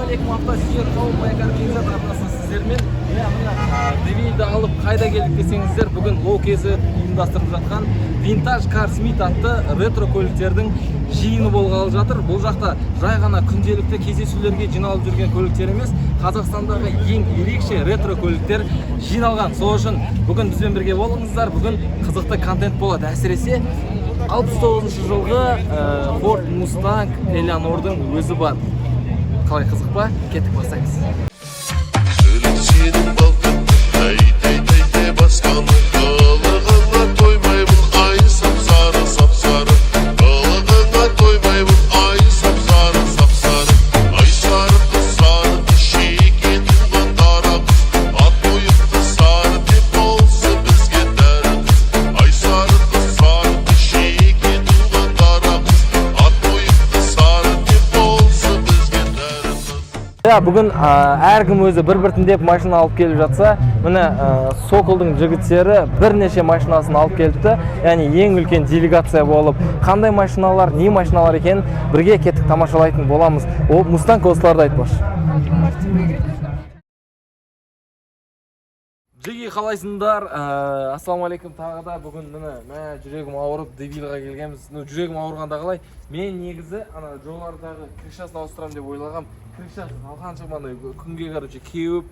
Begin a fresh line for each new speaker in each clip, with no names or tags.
Ассалаумағалейкум автосүйер қауым, Байкар Кизет арнасы сіздермен. Девейді алып қайда келдік десеңіздер, бүгін Лоукезі ұйымдастырып жатқан Vintage Car Smith атты ретро көліктердің жиыны болғалы жатыр. Бұл жақта жай ғана күнделікті кездесулерге жиналып жүрген көліктер емес, Қазақстандағы ең ерекше ретро көліктер жиналған. Сол үшін бүгін бізбен бірге болыңыздар. Бүгін қызықты контент болады. Әсіресе 69 жылғы Ford Mustang Eleanor'дың өзі бар. Қалай қызық па? Кеттік, бастаймыз. Бүгін әркім өзі бір-біртіндеп машина алып келіп жатса, міне Соколдың жігіттері бірнеше машинасын алып келіпті. Яғни ең үлкен делегация болып, қандай машиналар, не машиналар екен бірге кеттік тамашалайтын боламыз. О, Мустанг осыларды айтпашы. Жеги, қалайсыңдар? Ассалаумағалейкум. Тағы да бүгін міне жүрегім ауырып Девилға келгенбіз. Жүрегім ауырғанда қалай? Мен негізі жолардағы крышасын ауыстырам деп ойлағам. Крышасын алғанша мынандай күнге кеуіп,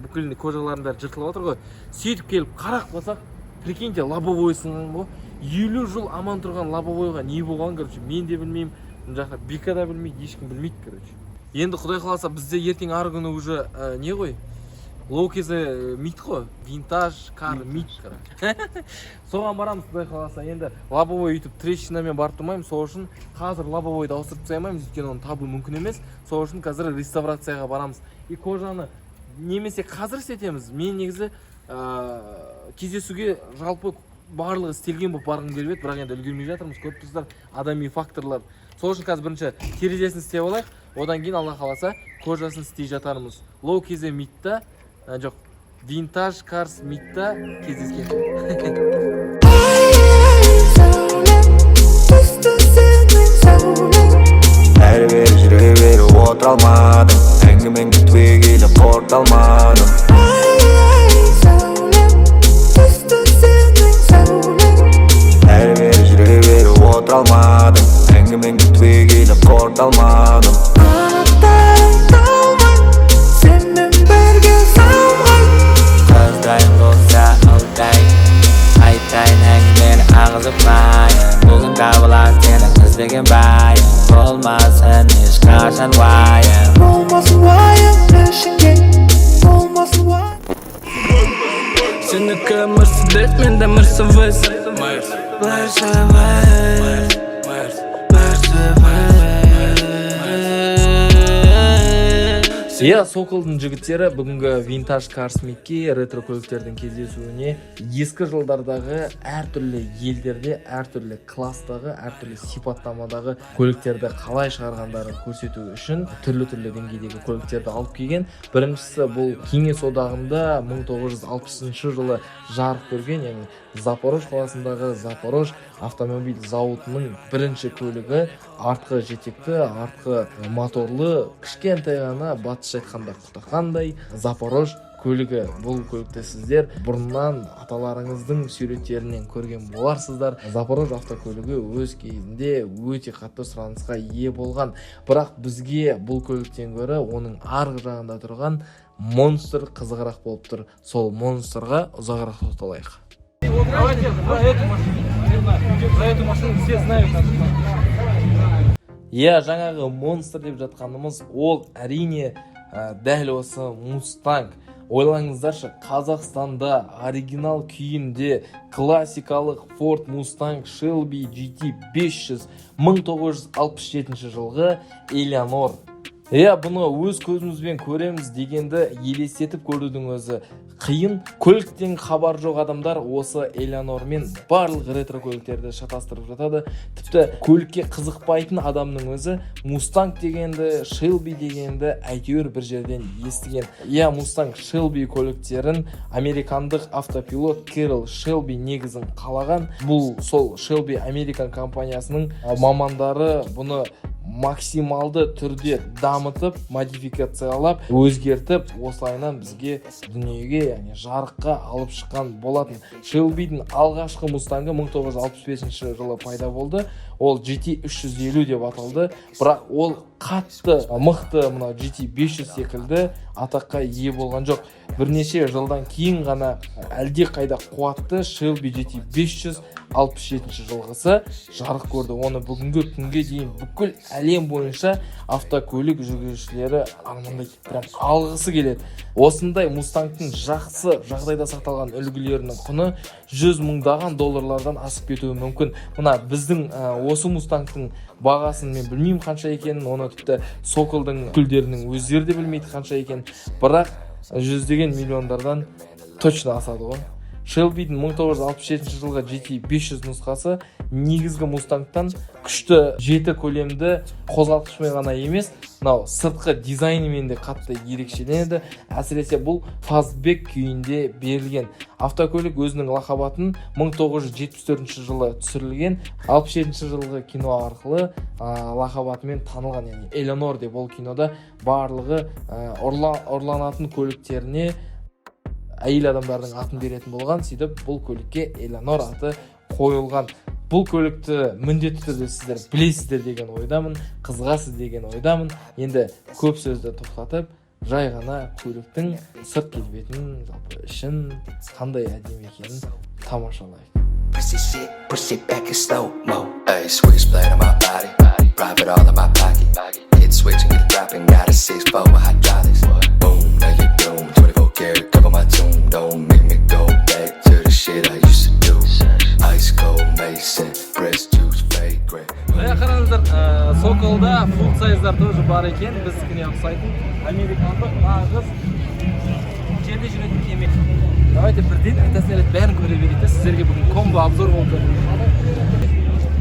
бүкіл кожалардың бәрі жыртылып отыр ғой. Сөйтіп келіп қарақ болсақ, прикиньте, лобовойсың ғой. 50 жыл аман тұрған лобовойға не болған, мен де білмеймін, жақта Бика да білмейді, ешкім білмейді, Енді Құдай қаласа бізде ертең ары күні уже не ғой? Лоукезі мит қой, Vintage Car Meet. Соған барамыз, Құдай қаласа. Енді лобовой үйтіп трещинамен барып тұрмаймын. Сол үшін қазір лобовойды ауыстырып тастаймаймыз, өйткені оны табу мүмкін емес. Сол үшін қазір реставрацияға барамыз. И кожаны немесе қазір істетеміз. Мен негізі кездесуге жалпы барлығы істелген болып барғым келіп еді, бірақ енді үлгермей жатырмыз. Көп тұстар адами факторлар. Сол үшін қазір бірінші терезесін істеп алайық. Одан кейін Алла қаласа кожасын істей жатармыз. Лоукезі митта жоқ, Vintage Car Smith'та кездескен.
Әрі-бері жүре-бері отыра алмадым, әңгімеңді түбегейлі қорыта алмадым. Әрі-бері жүре-бері отыра алмадым, әңгімеңді түбегейлі қорыта алмадым. Бүгін табылар сенің іздеген байым, болмасын ешқашан уайым. Болмасын уайым, ішіңе болмасын уайым.
Сенікі Мерседес, менде Мерседес.
Соколдың жігіттері бүгінгі Vintage Car Smith'ке ретро көліктердің кездесуіне ескі жылдардағы әртүрлі елдерде, әртүрлі кластағы, әртүрлі сипаттамадағы көліктерді қалай шығарғандарын көрсету үшін түрлі деңгейдегі көліктерді алып келген. Біріншісі бұл Кеңес одағында 1960 жылы жарық көрген, яғни Запорож қаласындағы Запорож автомобиль зауытының бірінші көлігі, артқы жетекті, артқы моторлы, кішкентай ғана батысша айтқанда құтақандай Запорож көлігі. Бұл көлікті сіздер бұрыннан аталарыңыздың суреттерінен көрген боларсыздар. Запорож автокөлігі өз кезінде өте қатты сұранысқа ие болған. Бірақ бізге бұл көліктен гөрі оның арғы жағында тұрған Monster қызығырақ болып тұр. Сол Monsterға ұзағырақ тоқталайық. Давайте за эту машину все знают. Жаңағы Monster деп жатқанымыз ол әрине дәл осы Mustang. Ойлаңыздаршы, Қазақстанда оригинал күйінде классикалық Ford Mustang Shelby GT 500 1967 жылғы Eleanor. Бұны өз көзімізбен көреміз дегенді елестетіп көрудің өзі қиын. Көліктен хабар жоқ адамдар осы Eleanorмен барлық ретро көліктерді шатастырып жатады. Тіпті көлікке қызықпайтын адамның өзі Mustang дегенді, Shelby дегенді әйтеуір бір жерден естіген. Mustang Shelby көліктерін американдық автопилот Carroll Shelby негізін қалаған. Бұл сол Shelby Американ компаниясының мамандары бұны максималды түрде дамытып, модификациялап, өзгертіп, осылайынан бізге дүниеге, яғни жарыққа алып шыққан болатын. Shelby'дің алғашқы Мустангі 1965 жылы пайда болды. Ол GT 350 деп аталды, бірақ ол қатты мықты мына GT 500 секілді атаққа ие болған жоқ. Бірнеше жылдан кейін ғана әлде қайда қуатты Shelby GT 567 жылғысы жарық көрді. Оны бүгінгі күнге дейін бүкіл әлем бойынша автокөлік жүргізушілері армандайды, прям алғысы келеді. Осындай Мустангтың жақсы жағдайда сақталған үлгілерінің құны 100 мыңдаған долларлардан асып кетуі мүмкін. Мына біздің осы Мустангтың бағасын мен білмеймін қанша екенін, оны тіпті Соколдың күлдерінің өздері де білмейді қанша екенін, бірақ жүздеген миллиондардан точно асады ғой. Shelby'дің 1967 жылғы GT 500 нұсқасы негізгі Мустангтан күшті 7 көлемді қозғалтқышымен ғана емес, мынау сыртқы дизайнымен де қатты ерекшеленеді. Әсіресе бұл фастбек күйінде берілген. Автокөлік өзінің лақабатын 1974 жылы түсірілген, 67 жылғы кино арқылы лақабатымен танылған, яғни Элеонор деп. Ол кинода барлығы ұрланатын көліктеріне әйел адамдардың атын беретін болған, сөйтіп бұл көлікке Элеонор аты қойылған. Бұл көлікті міндетті түрде сіздер білесіздер деген ойдамын, қызғасыз деген ойдамын. Енді көп сөзді тоқтатып, жай ғана көліктің сырт келбетін, жалпы ішін қандай әдемі екенін тамашалайық.
Push it back in slow-mo. Ay, switchblade on my body, private all in my pocket. Hit switch and get it dropping, got a 6-4 with hydraulics. Boom, now you're doomed. 24 karat, cover my tomb. Don't make me go back to the shit I used to do. Ice cold Mason, fresh juice, fragrant.
Қараңыздар, Соколда full size'дар тоже бар екен, біздікіне ұқсайтын американдық нағыз жерде жүретін кеме. Давайте бірден айтасын бәрін көре берейік. Сіздерге бүгін комбо обзор болып жатыр.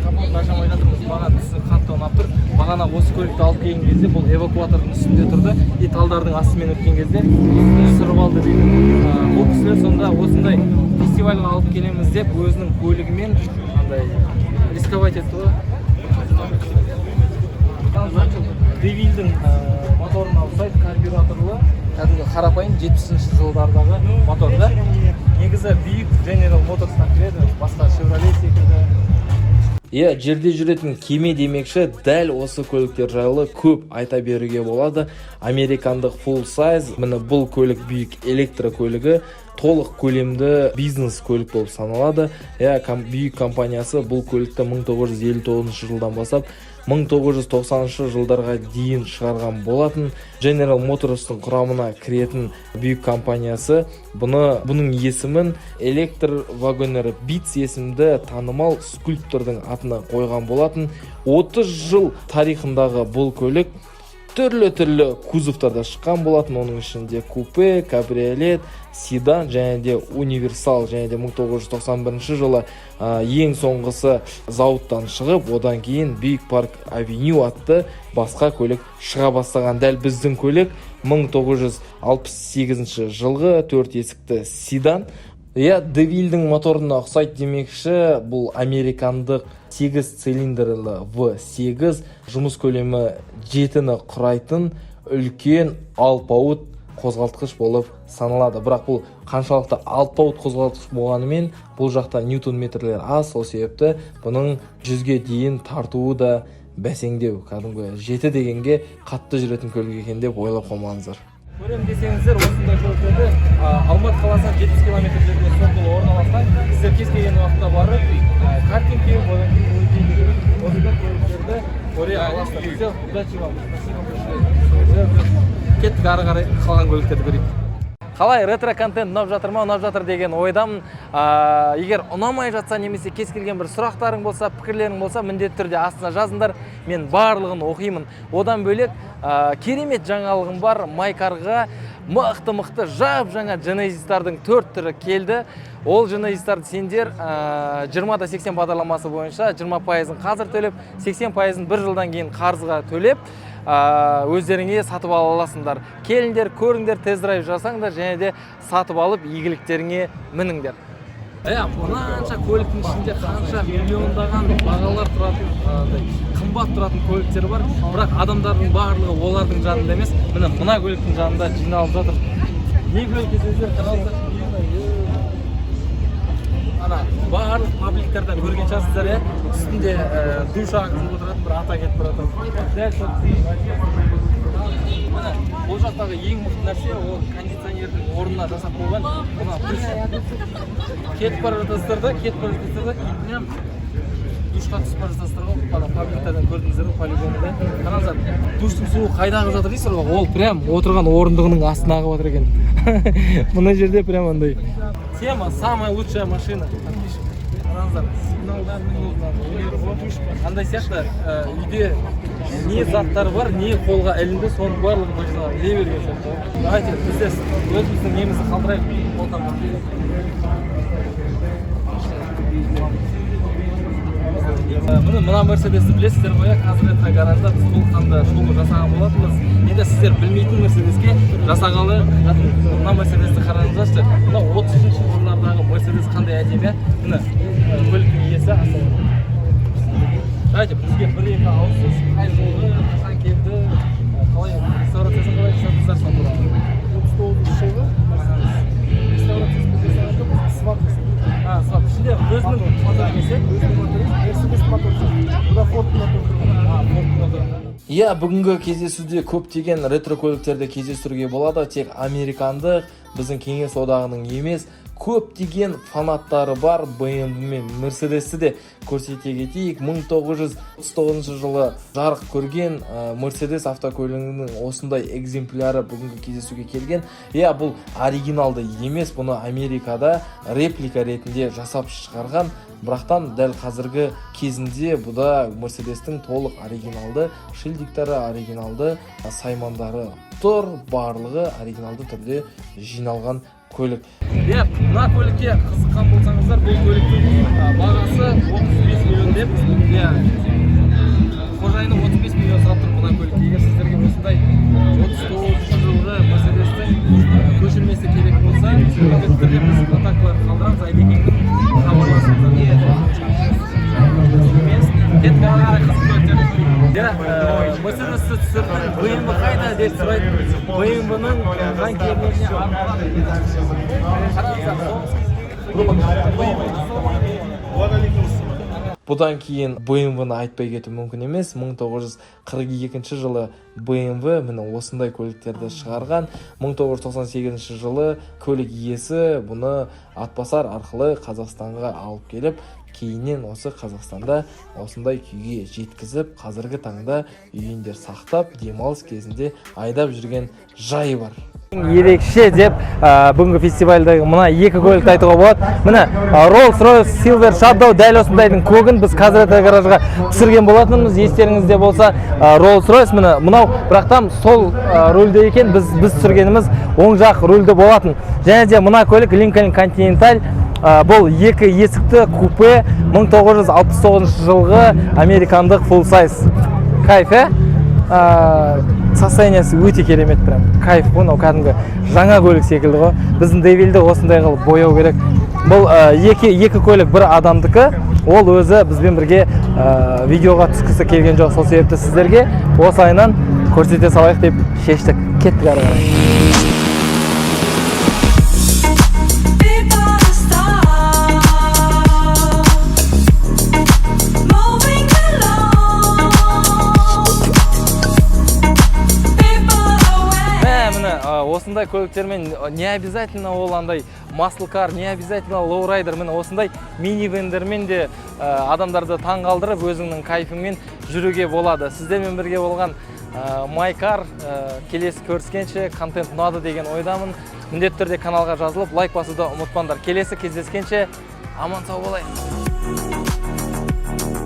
Капот ашамай жатырмыз, маған түсі қатты ұнап тұр. Бағана осы көлікті алып келген кезде бұл эвакуатордың үстінде тұрды. И талдардың астымен өткен кезде сырып алды дейді. Бұл кісілер сонда осындай фестивальға алып келеміз деп өзінің көлігімен андай рисковать етті ғой. Девилдің моторына ұқсайды, карбюраторлы, кәдімгі қарапайым 70-ші жылдардағы мотор да. Негізі бүйік General Motors'тан келеді, басқа Chevrolet секілді. Жерде жүретін кеме демекші, дәл осы көліктер жайлы көп айта беруге болады. Американдық full size, міне бұл көлік бүйік электро көлігі, толық көлемді бизнес көлік болып саналады. Бүйік компаниясы бұл көлікті 1959 жылдан бастап 1990 жылдарға дейін шығарған болатын. General Motors'тың құрамына кіретін бүйік компаниясы бұның есімін электр вагонері Beats есімді танымал скульптордың атына қойған болатын. 30 жыл тарихындағы бұл көлік түрлі кузовтарда шыққан болатын. Оның ішінде купе, кабриолет, седан және де универсал, және де 1991 жылы ең соңғысы зауыттан шығып, одан кейін Big Park Avenue атты басқа көлік шыға бастаған. Дәл біздің көлік 1968 жылғы 4 есікті седан. Девилдің моторына ұқсайды демекші, бұл американдық 8 цилиндрлі V8, жұмыс көлемі 7-ні құрайтын үлкен алпауыт қозғалтқыш болып саналады. Бірақ бұл қаншалықты алпауыт қозғалтқыш болғанымен, бұл жақта ньютон метрлер аз, сол себепті бұның 100-ге дейін тартуы да бәсеңдеу. Кәдімгі 7 дегенге қатты жүретін көлік екен деп ойлап қалмаңыздар. Көрем десеңіздер, осындай көліктерді Алматы қаласынан 70 км жерде Сокол орналасқан. Сіздер кез келген уақытта барып, картинг теуіп, одан кейін өтейді көріп, осындай көліктерді көре аласыздар. Удачи вам. Кеттік ары қарай қалған көліктерді көрейік. Қалай, ретро контент ұнап жатыр ма, ұнап жатыр деген ойдамын. Егер ұнамай жатса, немесе кез келген бір сұрақтарың болса, пікірлерің болса, міндетті түрде астына жазыңдар. Мен барлығын оқимын. Одан бөлек керемет жаңалығым бар. Майкарға мықты жап-жаңа Genesis'тардың 4 түрі келді. Ол Genesis'тарды сендер 20-80 бағдарламасы бойынша 20%-ын қазір төлеп, 80%-ын бір жылдан кейін қарызға төлеп, өздеріңе сатып ала аласыңдар. Келіңдер, көріңдер, тест-драйв жасаңдар және де сатып алып игіліктеріңе мініңдер. Мынанша көліктің ішінде қанша миллиондаған бағалар тұратын, қымбат тұратын көліктер бар, бірақ адамдардың барлығы олардың жанында емес, мына көліктің жанында жиналып жатыр. Не көлік десеңіздер, қараңыздар. Барлық пабликтерден көрген шығарсыздар, үстінде душ ағызып отыратын бір ата кетіп барады. Дәл сол. Бұл жақтағы ең мықты нәрсе ол кондиционердің орнына жасап қойған. Мына душ кетіп бара жатасыздар да, кейін прям душқа түсіп бара жатасыздар ғой. Ана пабликтерден көрдіңіздер ғой, полигонда. Қараңыздар, душтың суы қайда ағып жатыр дейсіздер ғой? Ол прям отырған орындығының астына ағып жатыр екен. Мына жерде прям андай. Тема самая лучшая машина. Қараңыздар, сигналдарының андай сияқты үйде не заттар бар, не қолға ілінді, соның барлығын машинаға іле берген сияқты. Давайте біз өзіміздің немізді қалдырайық. Мына Мерседесті білесіздер ғой, қазір етті гаражда біз толыққанды шоу жасаған болатынбыз. Енді сіздер білмейтін Мерседеске жасағалы, мына Мерседесті қараңыздаршы. Мына 30-ші жылдардағы Мерседес қандай әдемі, мына көліктің иесі асыл. Давайте бізге бір-екі ауызсыз қай жолы, қашан келді, қалай реставрациясын қалай жасадыңыздар сонда. 39 жылғы реставрациясын жасағанда свап жасадық. Свап. Ішінде өзінің мотор емесе, өзінің моторы, Мерседес моторы. Бұда Форд моторы. Форд моторы. Бүгінгі кездесуде көптеген ретро көліктерді кездестіруге болады, тек американдық, біздің Кеңес одағының емес, көптеген фанаттары бар BMW мен Mercedesті де көрсете кетейік. 1939 жылы жарық көрген Mercedes автокөлігінің осындай экземпляры бүгінгі кездесуге келген. Бұл оригиналды емес, бұны Америкада реплика ретінде жасап шығарған. Бірақтан дәл қазіргі кезінде бұда Mercedes'тің толық оригиналды шильдиктары, оригиналды саймандары тұр, барлығы оригиналды түрде жиналған көлік. Мына көлікке қызыққан болсаңыздар, бұл көліктің бағасы 35 миллион деп, қожайыны 35 миллион сұрап тұр мына көлік. Егер сіздерге осындай 39 жылғы Мерседестің көшірмесі керек болса, көмектерге біз контактыларды қалдырамыз, Айдекеңнің хабарласыңыздар. Кетіп қарай қызық көліктерді Мерседесті түсірдің, BMW қайда деп сұрайды. BMW-ның қанкеріне Бұдан кейін BMW-ны айтпай кету мүмкін емес. 1942 жылы BMW міне осындай көліктерді шығарған. 1998 жылы көлік иесі бұны Атбасар арқылы Қазақстанға алып келіп, кейіннен осы Қазақстанда осындай күйге жеткізіп, қазіргі таңда үйінде сақтап, демалыс кезінде айдап жүрген жайы бар. Ерекше деп бүгінгі фестивальдегі мына екі көлікті айтуға болады. Міне Rolls-Royce Silver Shadow дәл осындайдың көгін біз қазір гаражға түсірген болатынымыз. Естеріңізде болса, Rolls-Royce мынау бірақтан сол рөлде екен, біз түсіргеніміз оң жақ рөлде болатын. Және де мына көлік Lincoln Continental, бұл екі есікті купе, 1969 жылғы американдық full size. Кайф, состояниясы өте керемет, прям кайф қой, кәдімгі жаңа көлік секілді ғой. Біздің Девилді осындай қылып бояу керек. Бұл екі көлік бір адамдікі, ол өзі бізбен бірге видеоға түскісі келген жоқ. Сол себепті сіздерге осы айынан көрсете салайық деп шештік. Кеттік ары қарай. Осындай көліктермен не обязательно ол андай маслкар, не обязательно лоурайдер, осындай минивендермен де адамдарды таң қалдырып, өзіңнің кайфыңмен жүруге болады. Сіздермен бірге болған Майкар, келесі көріскенше, контент ұнады деген ойдамын. Міндетті түрде каналға жазылып, лайк басуды ұмытпаңдар. Келесі кездескенше аман сау болайық.